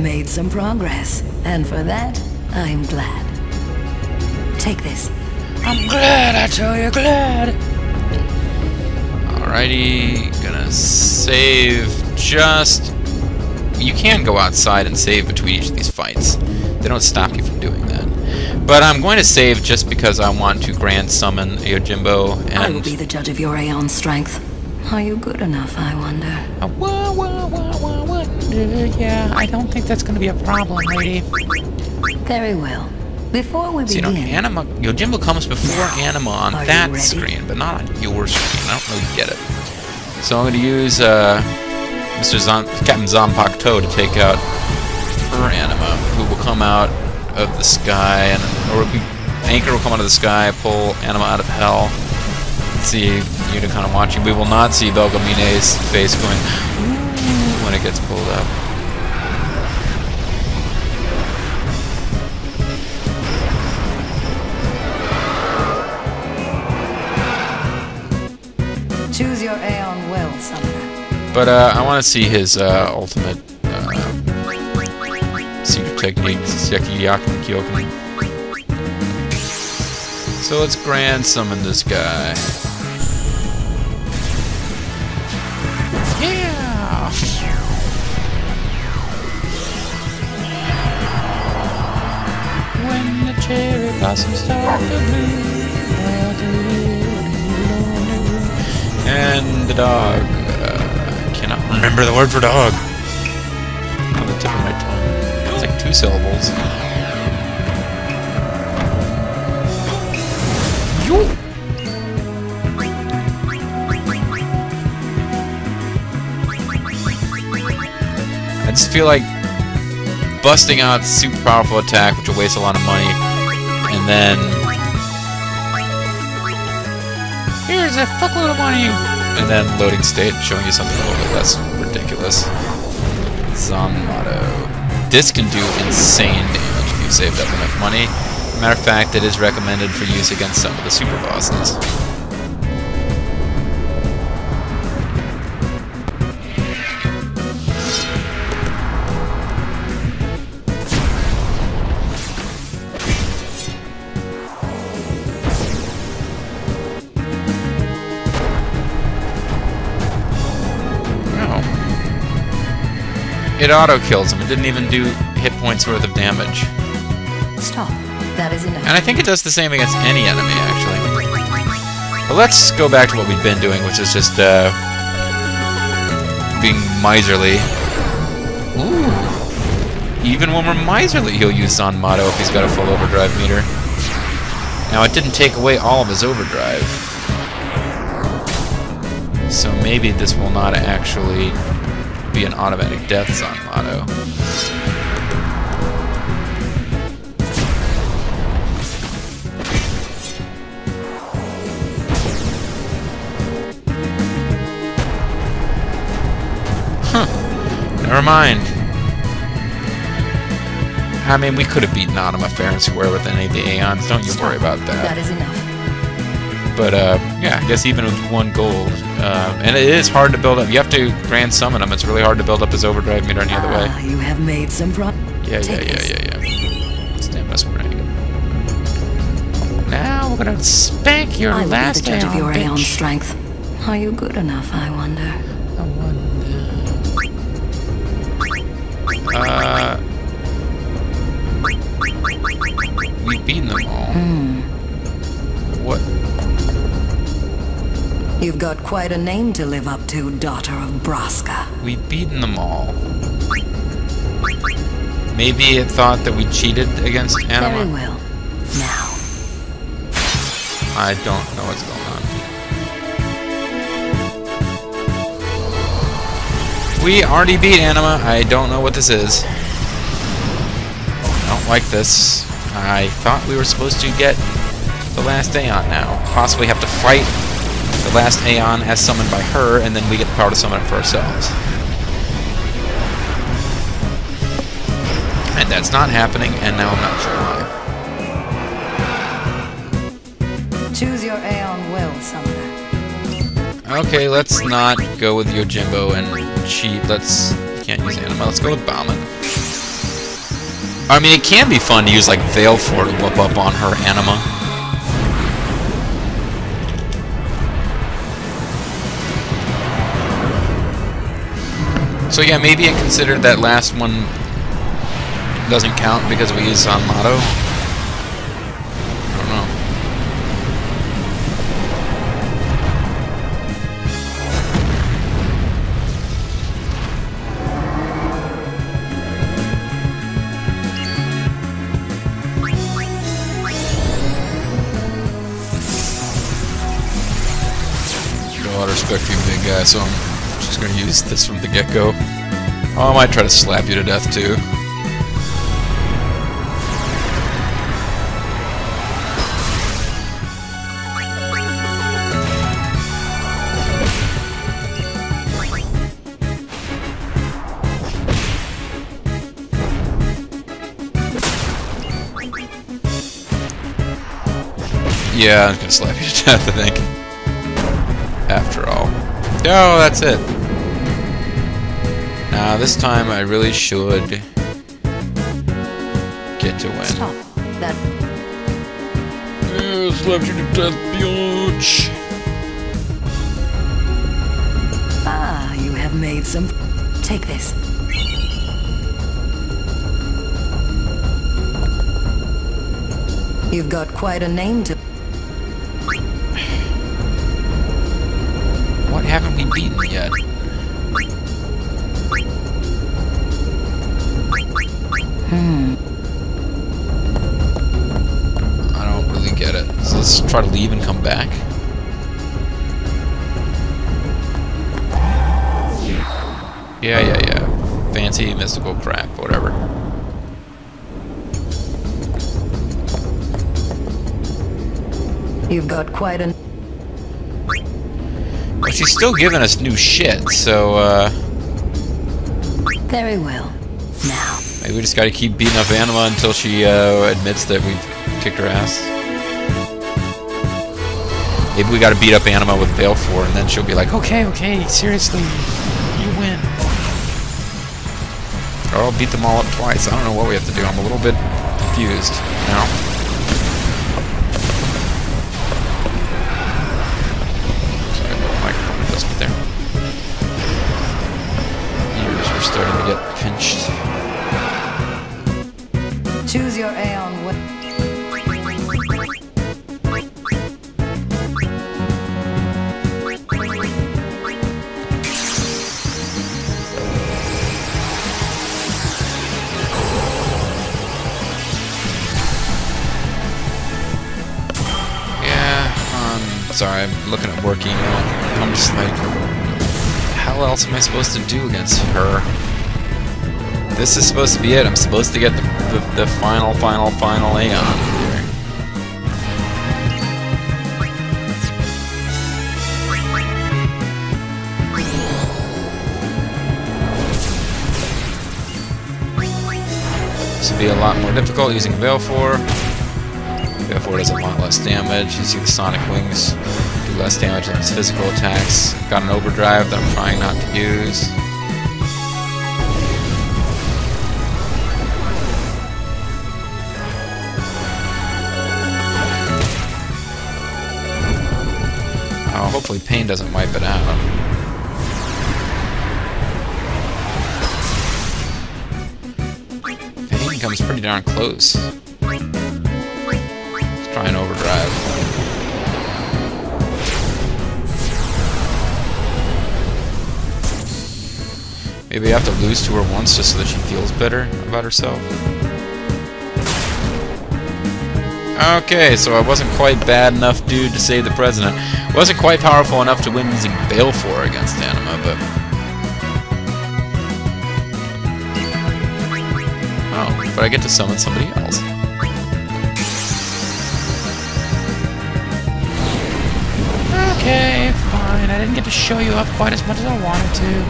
made some progress, and for that, I'm glad. Take this. I'm glad, I tell you, glad. Alrighty, gonna save just... You can go outside and save between each of these fights. They don't stop you from doing that. But I'm going to save just because I want to grand summon Yojimbo and... I will be the judge of your Aeon strength. Are you good enough, I wonder? Yeah, I don't think that's going to be a problem, lady. Very well. Before we begin... See, Anima... Yojimbo comes before Anima on that screen, but not on your screen. I don't really get it. So I'm going to use Captain Zanpakuto to take out her Anima, who will come out of the sky, and Anchor will come out of the sky, pull Anima out of hell. Let's see Yuna kind of watching. We will not see Belgamine's face going when it gets pulled up. Choose your Aeon well, summoner. But I want to see his ultimate secret technique, Sekiyakin Kyokin. So let's grand summon this guy. Yeah! When the cherry blossoms start to bloom. And the dog. I cannot remember the word for dog. On the tip of my tongue. It's like 2 syllables. Yo! I just feel like busting out super powerful attack, which will waste a lot of money, and then here's a fuckload of money, and then loading state showing you something a little bit less ridiculous. Zanmato. This can do insane damage if you saved up enough money. Matter of fact, it is recommended for use against some of the super bosses. It auto-kills him. It didn't even do hit points worth of damage. Stop. That is enough. And I think it does the same against any enemy, actually. But let's go back to what we've been doing, which is just, being miserly. Ooh. Even when we're miserly, he'll use Zanmato if he's got a full overdrive meter. Now, it didn't take away all of his overdrive. So maybe this will not actually be an automatic death Zanmato. Huh. Never mind. I mean, we could have beaten Anima fair and square with any of the Aeons. Don't you worry about that. That is enough. But, yeah, I guess even with 1 gold. And it is hard to build up. You have to grand summon him. It's really hard to build up his overdrive meter any other way. You have made some Yeah. Stamina spring. Now we're gonna spank your last Aeon, of your Aeon bitch. strength. Are you good enough, I wonder? We've beaten them all. What? You've got quite a name to live up to, daughter of Braska. We've beaten them all. Maybe it thought that we cheated against Anima? Very well. Now. I don't know what's going on. We already beat Anima. I don't know what this is. I don't like this. I thought we were supposed to get the last Aeon now. Possibly have to fight the last Aeon as summoned by her, and then we get the power to summon it for ourselves. And that's not happening, and now I'm not sure why. Choose your Aeon well, summoner. Okay, let's not go with Yojimbo and cheat. Can't use Anima. Let's go with Belgemine. I mean, it can be fun to use like Veil for to whoop up on her anima. So yeah, maybe I considered that last one doesn't count because we used on Motto. I don't know. Got a lot of respect for you, big guy, so I'm just gonna use this from the get-go. Oh, I might try to slap you to death too. Yeah, I'm gonna slap you to death, I think. After all. Oh, that's it. Now, this time I really should get to win. Stop. That. Yeah, slap you to death, bitch. Ah, you have made some. Take this. You've got quite a name to. What haven't we beaten yet? I don't really get it. So let's try to leave and come back. Yeah. Fancy mystical crap, whatever. You've got quite a. But she's still giving us new shit, so, Very well. Now. maybe we just gotta keep beating up Anima until she, admits that we've kicked her ass. Maybe we gotta beat up Anima with Veil 4, and then she'll be like, okay, seriously, you win. Or I'll beat them all up twice. I don't know what we have to do. I'm a little bit confused now. There. Ears are starting to get pinched. Choose your Aeon. Sorry, I'm looking at work email. I'm just like, how else am I supposed to do against her? This is supposed to be it. I'm supposed to get the final Aeon here. This would be a lot more difficult using Veil 4. Veil 4 does a lot less damage. You see the Sonic Wings do less damage than its physical attacks. Got an overdrive that I'm trying not to use. Oh, hopefully Pain doesn't wipe it out. Pain comes pretty darn close. Try and overdrive. Maybe I have to lose to her once just so that she feels better about herself. Okay, so I wasn't quite bad enough dude to save the president. Wasn't quite powerful enough to win using Veil 4 against Anima, but... Oh, but I get to summon somebody else. Okay, fine. I didn't get to show you up quite as much as I wanted to.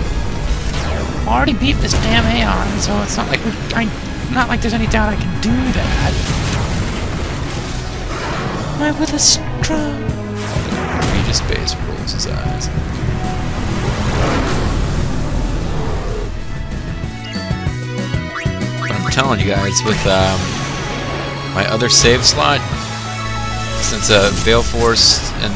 I already beat this damn Aeon, so it's not like not like there's any doubt I can do that. I'm with a strong. Regis Base rolls his eyes. But I'm telling you guys, with my other save slot, since Veil Force and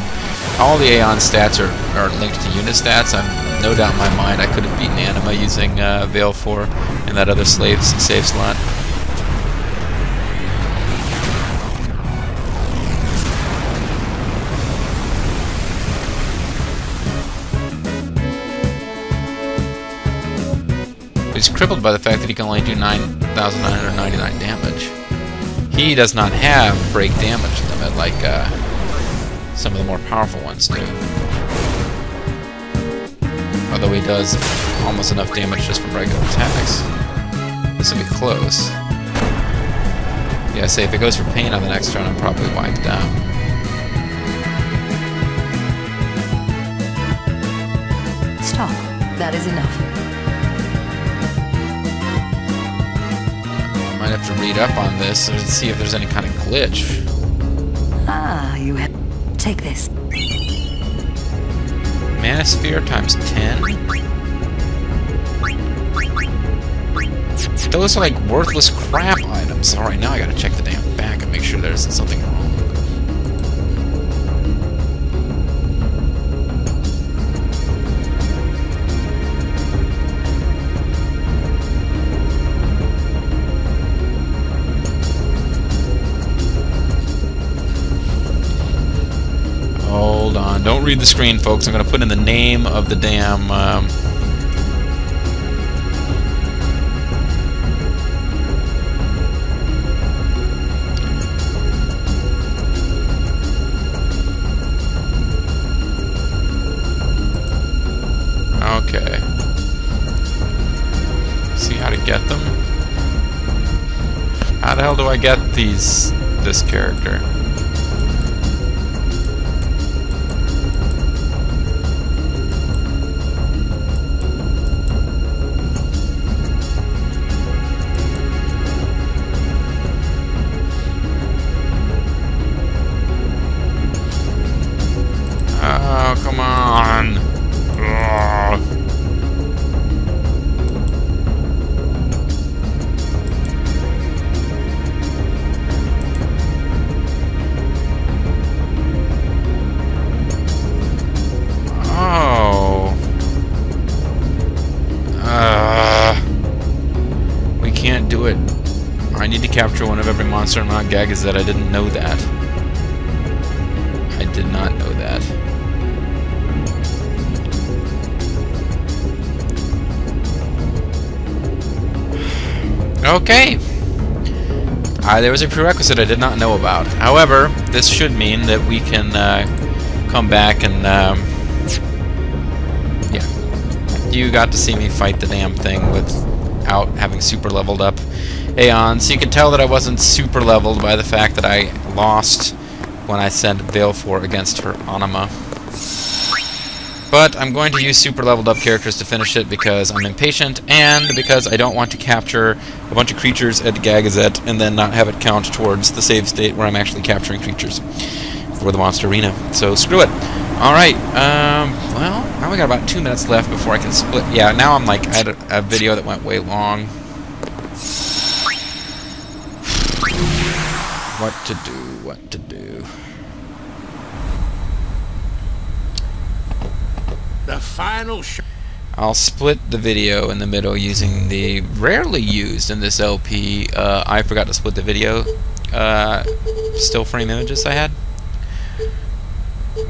all the Aeon stats are linked to Yuna stats, I'm no doubt in my mind I could have beaten Anima using Veil 4 and that other save slot. He's crippled by the fact that he can only do 9,999 damage. He does not have break damage limit like some of the more powerful ones do. Although he does almost enough damage just from regular attacks. This will be close. Yeah, say if it goes for pain on the next turn, I'm probably wiped out. Stop. That is enough. I might have to read up on this and see if there's any kind of glitch. Ah, you have... Take this. Manosphere times 10? Those are like worthless crap items. Alright, now I gotta check the damn back and make sure there isn't something wrong. Hold on, don't read the screen, folks. I'm going to put in the name of the damn... Okay. See how to get them? How the hell do I get this character? Oh, come on. Ugh. Oh. We can't do it. I need to capture one of every monster in Mount Gagazet. I didn't know that. I did not know that. Okay. There was a prerequisite I did not know about. However, this should mean that we can come back and yeah. You got to see me fight the damn thing without having super leveled up Aeon, so you can tell that I wasn't super leveled by the fact that I lost when I sent Veil 4 against her Anima. But I'm going to use super leveled up characters to finish it because I'm impatient and because I don't want to capture a bunch of creatures at Gagazet and then not have it count towards the save state where I'm actually capturing creatures for the monster arena. So screw it. Alright, well, now we got about 2 minutes left before I can split. Yeah, now I'm like, I had a video that went way long. What to do, what to do. The final I'll split the video in the middle using the rarely used in this LP. I forgot to split the video still frame images I had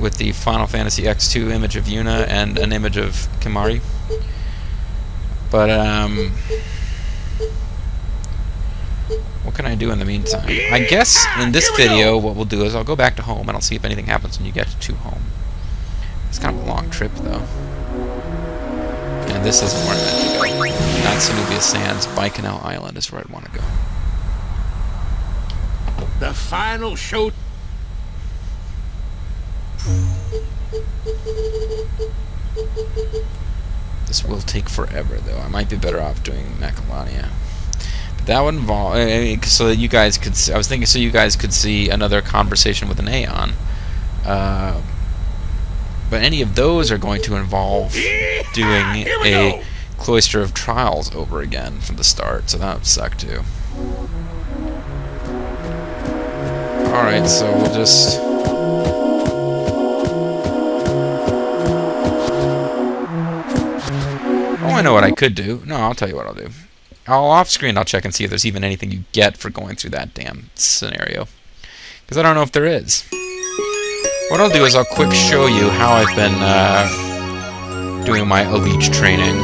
with the Final Fantasy X2 image of Yuna and an image of Kimahri. But what can I do in the meantime? I guess in this video what we'll do is I'll go back to home and I'll see if anything happens when you get to home. It's kind of a long trip, though. And this isn't where I'm meant to go. Not Zenobia Sands, Baikonur Island is where I'd want to go. The final show. This will take forever, though. I might be better off doing Macalania. But that would involve... so that you guys could... I was thinking so you guys could see another conversation with an Aeon. But any of those are going to involve doing a Cloister of Trials over again from the start, so that would suck too. Alright, so we'll just... Oh, I know what I could do. No, I'll tell you what I'll do. Off-screen, I'll check and see if there's even anything you get for going through that damn scenario. Because I don't know if there is. What I'll do is I'll quick show you how I've been doing my elite training.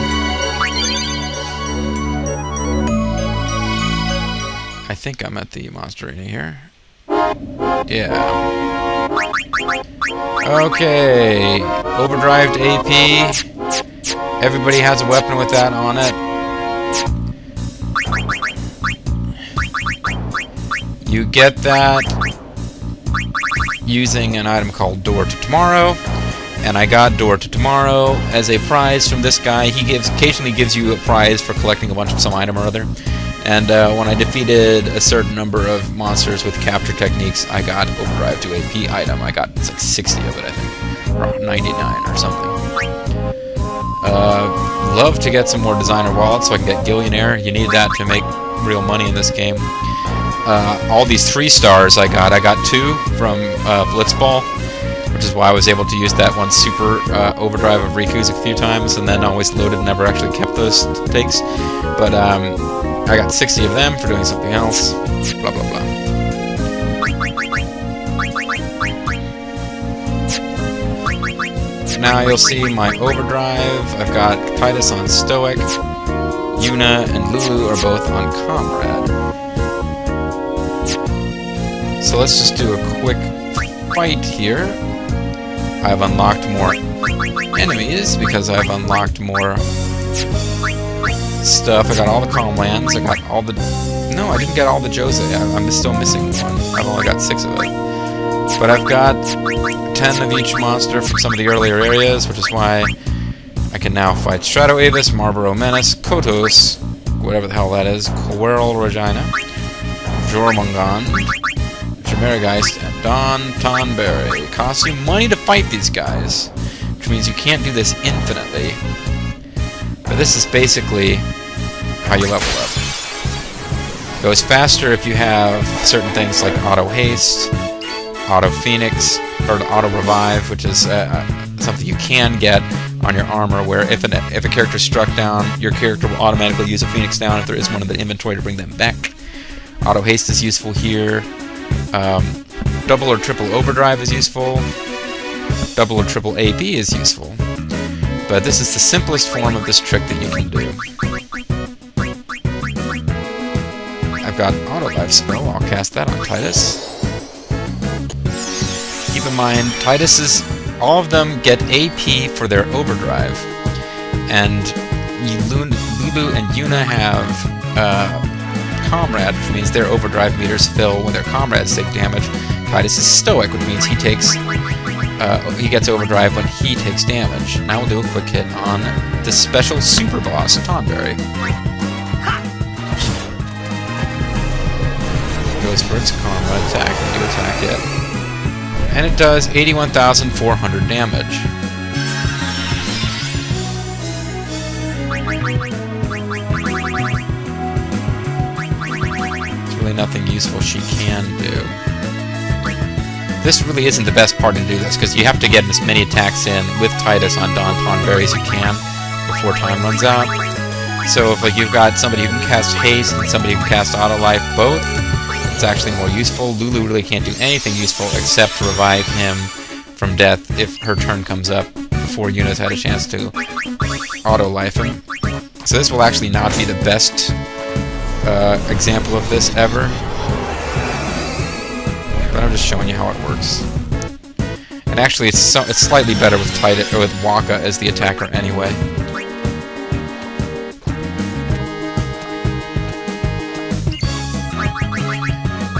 I think I'm at the monster arena here. Yeah. Okay. Overdrive to AP. Everybody has a weapon with that on it. You get that using an item called Door to Tomorrow, and I got Door to Tomorrow as a prize from this guy. He occasionally gives you a prize for collecting a bunch of some item or other. And when I defeated a certain number of monsters with capture techniques, I got Overdrive to AP item. I got it's like 60 of it, I think, or 99 or something. Love to get some more designer wallets so I can get Gillionaire. You need that to make real money in this game. All these 3 stars I got 2 from Blitzball, which is why I was able to use that one super overdrive of Riku's a few times, and then always loaded and never actually kept those takes. But I got 60 of them for doing something else. Blah blah blah. Now you'll see my overdrive. I've got Titus on Stoic. Yuna and Lulu are both on Comrade. So let's just do a quick fight here. I've unlocked more enemies because I've unlocked more stuff. I got all the Calm Lands. I got all the... No, I didn't get all the Jose. I'm still missing one. I've only got 6 of it. But I've got 10 of each monster from some of the earlier areas, which is why I can now fight Strato Avis, Marlboro Menace, Kotos, whatever the hell that is, Quirrell Regina, Jormungand, Chimergeist, and Don Tonberry. It costs you money to fight these guys, which means you can't do this infinitely. But this is basically how you level up. It goes faster if you have certain things like Auto Haste, Auto Phoenix, or Auto Revive, which is something you can get on your armor, where if a character is struck down, your character will automatically use a Phoenix down if there is one in the inventory to bring them back. Auto Haste is useful here. Double or triple Overdrive is useful. Double or triple AP is useful. But this is the simplest form of this trick that you can do. I've got Auto Life Spell. I'll cast that on Titus. Keep in mind, Titus's, all of them get AP for their Overdrive. And Lulu and Yuna have Comrade, which means their Overdrive meters fill when their comrades take damage. Titus is Stoic, which means he gets Overdrive when he takes damage. Now we'll do a quick hit on the special super boss, Tonberry. Goes for its comrade attack, you attack it. And it does 81,400 damage. There's really nothing useful she can do. This really isn't the best part to do this, because you have to get as many attacks in with Titus on Don Tonberry as you can before time runs out. So if you've got somebody who can cast Haste and somebody who can cast Auto Life both, it's actually more useful. Lulu really can't do anything useful except to revive him from death if her turn comes up before Yuna's had a chance to auto-life him. So this will actually not be the best example of this ever. But I'm just showing you how it works. And actually it's slightly better with Titus, or with Waka as the attacker anyway.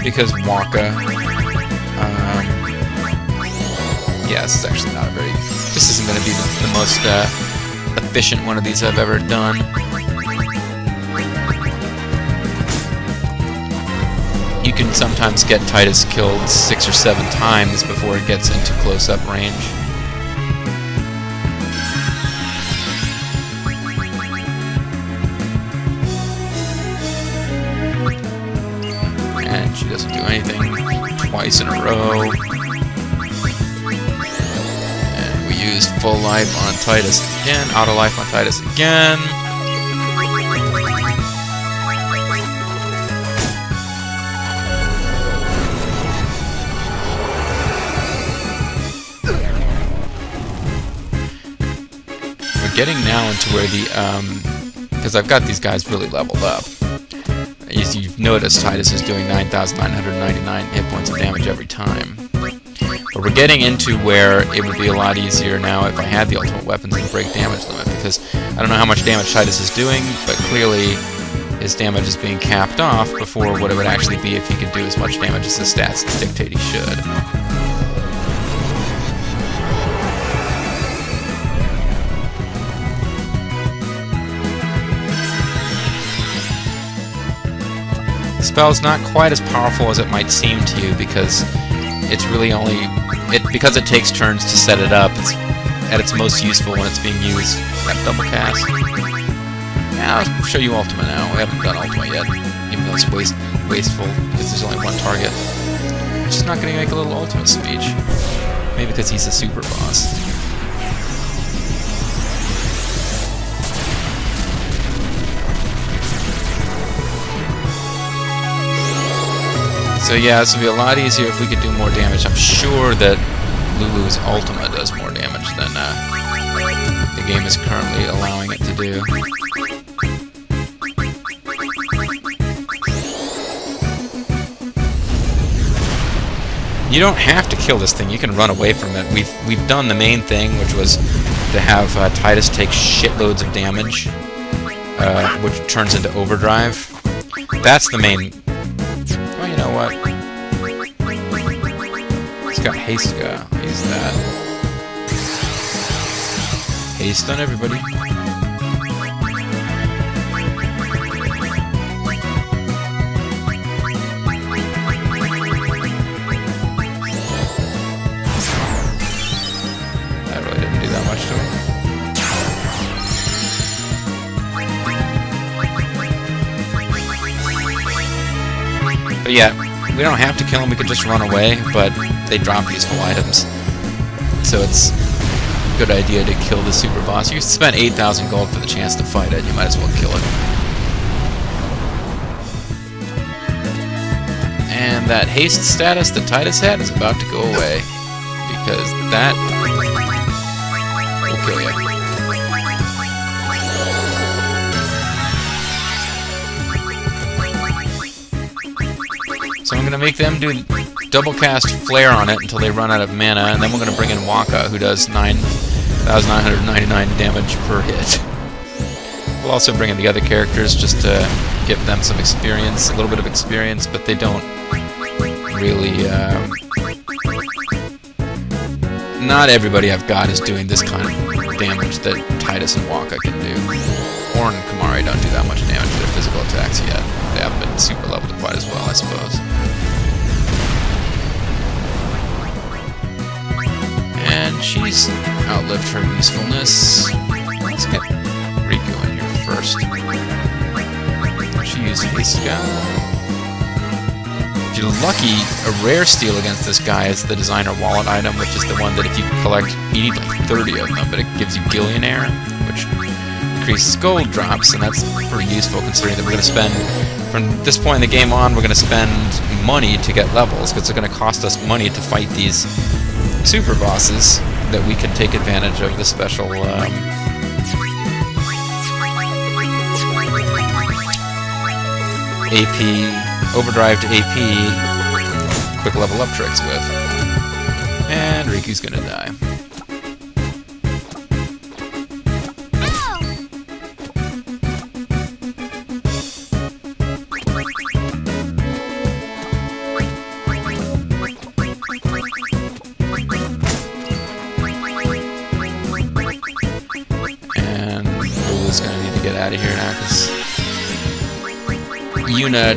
Because Wonka, yeah, this is actually not a very, this isn't going to be the most efficient one of these I've ever done. You can sometimes get Titus killed 6 or 7 times before it gets into close-up range. doesn't do anything twice in a row. And we used full life on Titus again, auto life on Titus again. We're getting now into where the, because I've got these guys really leveled up. As you've noticed, Titus is doing 9,999 hit points of damage every time. But we're getting into where it would be a lot easier now if I had the ultimate weapons and break damage limit, because I don't know how much damage Titus is doing, but clearly his damage is being capped off before what it would actually be if he could do as much damage as his stats dictate he should. The spell's not quite as powerful as it might seem to you because it's really only because it takes turns to set it up. It's at its most useful when it's being used. That double cast. Yeah, I'll show you Ultima now. We haven't done Ultima yet, even though it's wasteful because there's only one target. I'm just not going to make a little Ultima speech. Maybe because he's a super boss. So yeah, this would be a lot easier if we could do more damage. I'm sure that Lulu's Ultima does more damage than the game is currently allowing it to do. You don't have to kill this thing, you can run away from it. We've done the main thing, which was to have Titus take shitloads of damage, which turns into overdrive. That's the main... Oh, you know what? It's got haste. Use that. Haste on everybody. That really didn't do that much to him. But yeah, we don't have to kill him, we could just run away, but they drop useful items. So it's a good idea to kill the super boss. You spent 8,000 gold for the chance to fight it, you might as well kill it. And that haste status that Titus had is about to go away, because that will kill you. So I'm going to make them do double cast Flare on it until they run out of mana, and then we're going to bring in Waka, who does 9,999 damage per hit. We'll also bring in the other characters just to give them some experience, a little bit of experience, but they don't really... Not everybody I've got is doing this kind of damage that Titus and Waka can do. Ornn and Kamari don't do that much damage to their physical attacks yet. They haven't been super leveled quite as well, I suppose. And she's outlived her usefulness. Let's get Riku in here first. She used Haste. If you're lucky, a rare steal against this guy is the designer wallet item, which is the one that if you collect, you need like 30 of them, but it gives you Billionaire, which increases gold drops, and that's pretty useful considering that we're going to spend, from this point in the game on, we're going to spend money to get levels, because it's going to cost us money to fight these super bosses that we can take advantage of the special AP, overdrive to AP, quick level up tricks with. And Riku's gonna die. And Lulu's gonna need to get out of here now because Yuna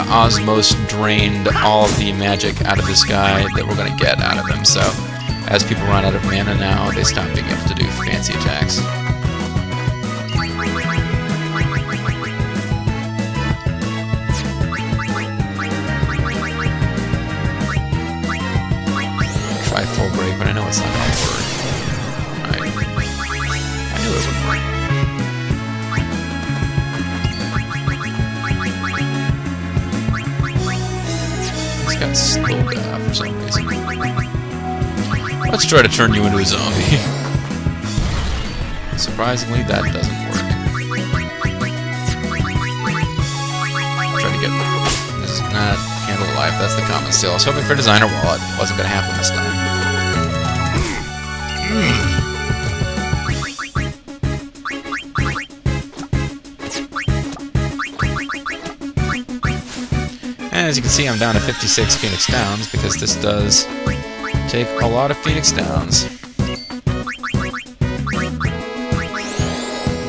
Osmos drained all of the magic out of this guy that we're going to get out of him, so as people run out of mana now, they stop being able to do fancy attacks. but I know it's not gonna work. Alright. I knew it would work. He's got slow bath for some reason. Let's try to turn you into a zombie. Surprisingly, that doesn't work. Try to get... This is not Candle of Life, that's the common still. I was hoping for Designer Wallet. Wasn't going to happen this time. And as you can see, I'm down to 56 Phoenix Downs because this does take a lot of Phoenix Downs.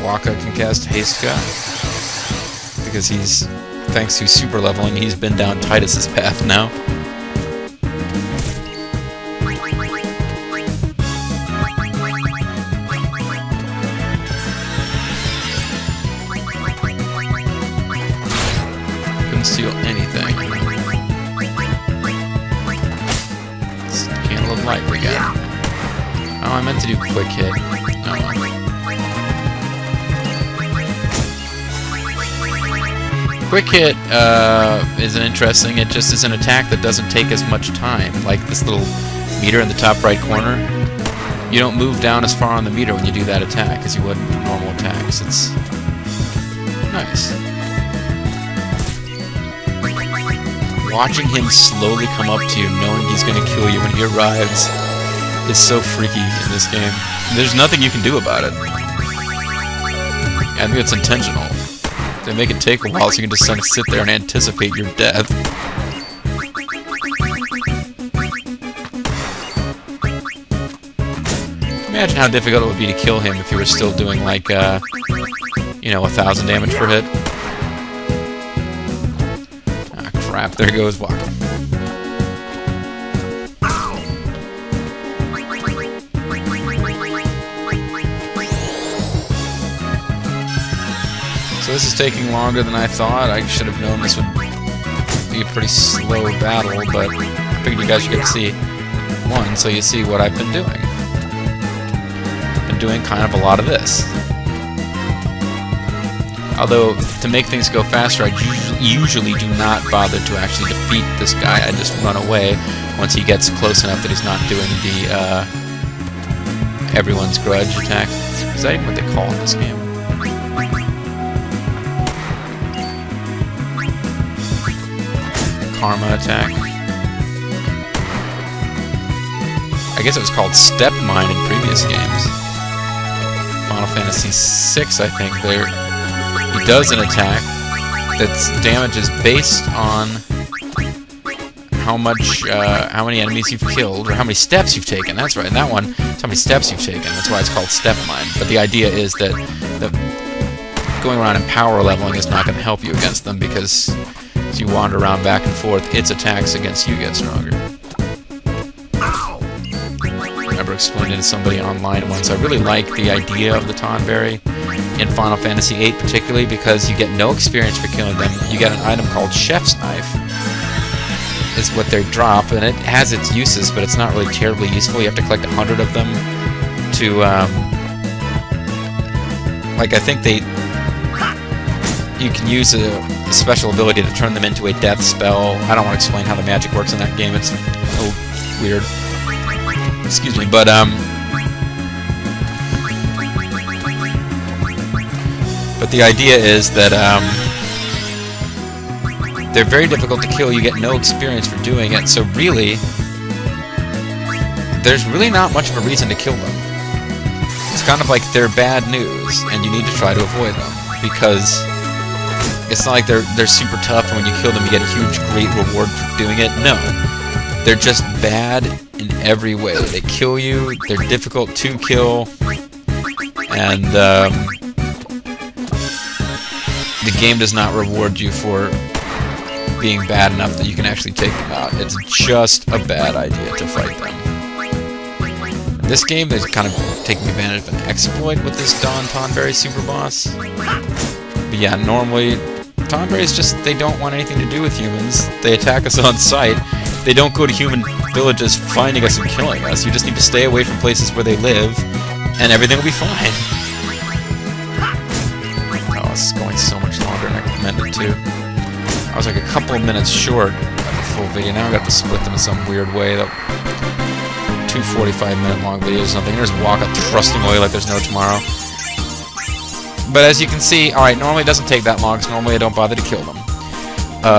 Waka can cast Haste because he's, thanks to super leveling, he's been down Titus's path now. Couldn't steal anything. It's Candle of Light again. Oh, I meant to do quick hit. Oh. Quick hit isn't interesting. It just is an attack that doesn't take as much time. Like this little meter in the top right corner. You don't move down as far on the meter when you do that attack as you would in normal attacks. It's nice. Watching him slowly come up to you, knowing he's going to kill you when he arrives, is so freaky in this game. There's nothing you can do about it. I think it's intentional. They make it take a while so you can just kind of sit there and anticipate your death. Imagine how difficult it would be to kill him if you were still doing like, you know, 1,000 damage per hit. Ah, crap, there goes Waka. So this is taking longer than I thought. I should have known this would be a pretty slow battle, but I figured you guys should get to see one, so you see what I've been doing. I've been doing kind of a lot of this. Although, to make things go faster, I usually do not bother to actually defeat this guy. I just run away once he gets close enough that he's not doing the everyone's grudge attack. Is that even what they call it in this game? Karma attack. I guess it was called Step Mine in previous games. Final Fantasy VI, I think. He does an attack that's damage is based on how much, how many enemies you've killed, or how many steps you've taken. That's right. In that one, it's how many steps you've taken. That's why it's called Step Mine. But the idea is that going around and power leveling is not going to help you against them, because as you wander around back and forth, its attacks against you get stronger. I remember explaining to somebody online once, I really like the idea of the Tonberry in Final Fantasy VIII particularly, because you get no experience for killing them. You get an item called Chef's Knife, is what they drop, and it has its uses, but it's not really terribly useful. You have to collect 100 of them to, like, I think you can use a special ability to turn them into a death spell. I don't want to explain how the magic works in that game. It's a little weird. Excuse me, but the idea is that they're very difficult to kill. You get no experience for doing it, so really, there's really not much of a reason to kill them. It's kind of like they're bad news, and you need to try to avoid them, because it's not like they're super tough, and when you kill them you get a huge, great reward for doing it. No. They're just bad in every way. They kill you, they're difficult to kill, and the game does not reward you for being bad enough that you can actually take them out. It's just a bad idea to fight them. In this game, they're kind of taking advantage of an exploit with this Dawn Tonberry super boss. But yeah, normally, Tonberries just, they don't want anything to do with humans. They attack us on sight. They don't go to human villages finding us and killing us. You just need to stay away from places where they live, and everything will be fine. Oh, this is going so much longer than I meant it to. I was like a couple of minutes short of the full video. Now I've got to split them in some weird way. Two 45-minute long videos or something. There's Waka thrusting away like there's no tomorrow. But as you can see, alright, normally it doesn't take that long, because normally I don't bother to kill them.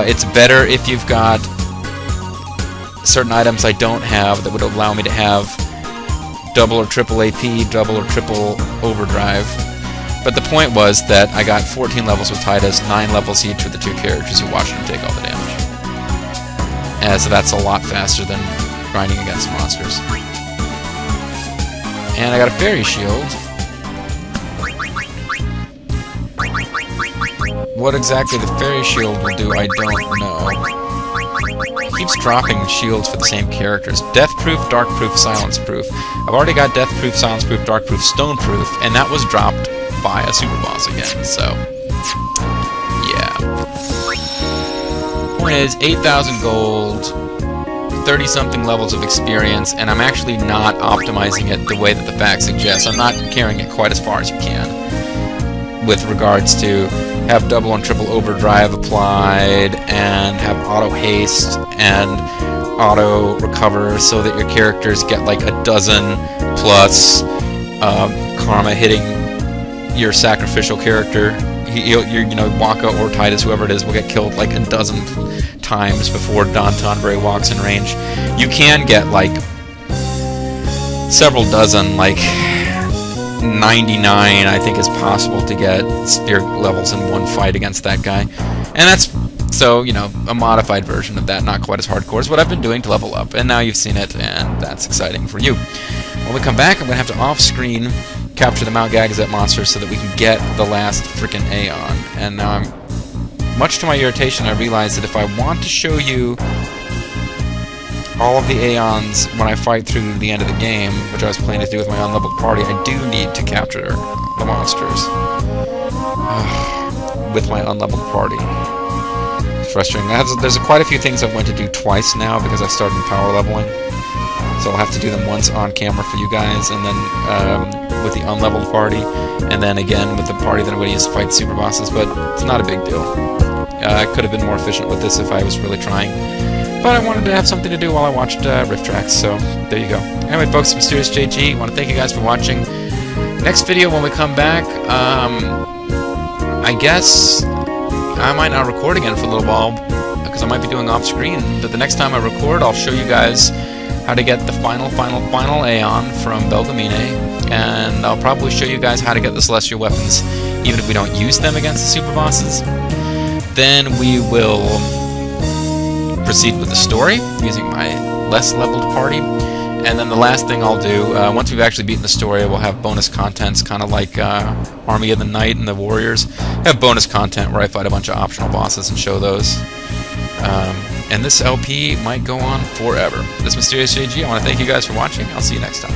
It's better if you've got certain items I don't have that would allow me to have double or triple AP, double or triple overdrive. But the point was that I got 14 levels with Titus, 9 levels each with the 2 characters who watched them take all the damage. And so that's a lot faster than grinding against monsters. And I got a fairy shield. What exactly the fairy shield will do, I don't know. It keeps dropping shields for the same characters. Death-proof, dark-proof, silence-proof. I've already got death-proof, silence-proof, dark-proof, stone-proof, and that was dropped by a super boss again, so yeah. Point is, 8,000 gold, 30-something levels of experience, and I'm actually not optimizing it the way that the fact suggests. I'm not carrying it quite as far as you can with regards to have double and triple overdrive applied, and have auto haste and auto recover so that your characters get like a dozen plus karma hitting your sacrificial character. You know, Waka or Titus, whoever it is, will get killed like a dozen times before Don Tonberry walks in range. You can get like several dozen, like 99 I think is possible to get spirit levels in one fight against that guy. And that's, so, you know, a modified version of that, not quite as hardcore as what I've been doing to level up. And now you've seen it, and that's exciting for you. When we come back, I'm going to have to off-screen capture the Mount Gagazet monsters so that we can get the last frickin' Aeon. And now much to my irritation, I realized that if I want to show you all of the Aeons when I fight through the end of the game, which I was planning to do with my unleveled party, I do need to capture the monsters with my unleveled party. It's frustrating. There's quite a few things I want to do twice now because I started power leveling. So I'll have to do them once on camera for you guys, and then with the unleveled party, and then again with the party that I'm going to use to fight super bosses, but it's not a big deal. I could have been more efficient with this if I was really trying. But I wanted to have something to do while I watched Rift Tracks, so there you go. Anyway, folks, Mysterious JG, I want to thank you guys for watching. Next video, when we come back, I guess I might not record again for a little while, because I might be doing off-screen, but the next time I record, I'll show you guys how to get the final Aeon from Belgemine, and I'll probably show you guys how to get the Celestial Weapons, even if we don't use them against the super bosses. Then we will proceed with the story, using my less leveled party, and then the last thing I'll do, once we've actually beaten the story, we'll have bonus contents, kind of like Army of the Night and the Warriors. Have bonus content where I fight a bunch of optional bosses and show those. And this LP might go on forever. This is Mysterious JG. I want to thank you guys for watching. I'll see you next time.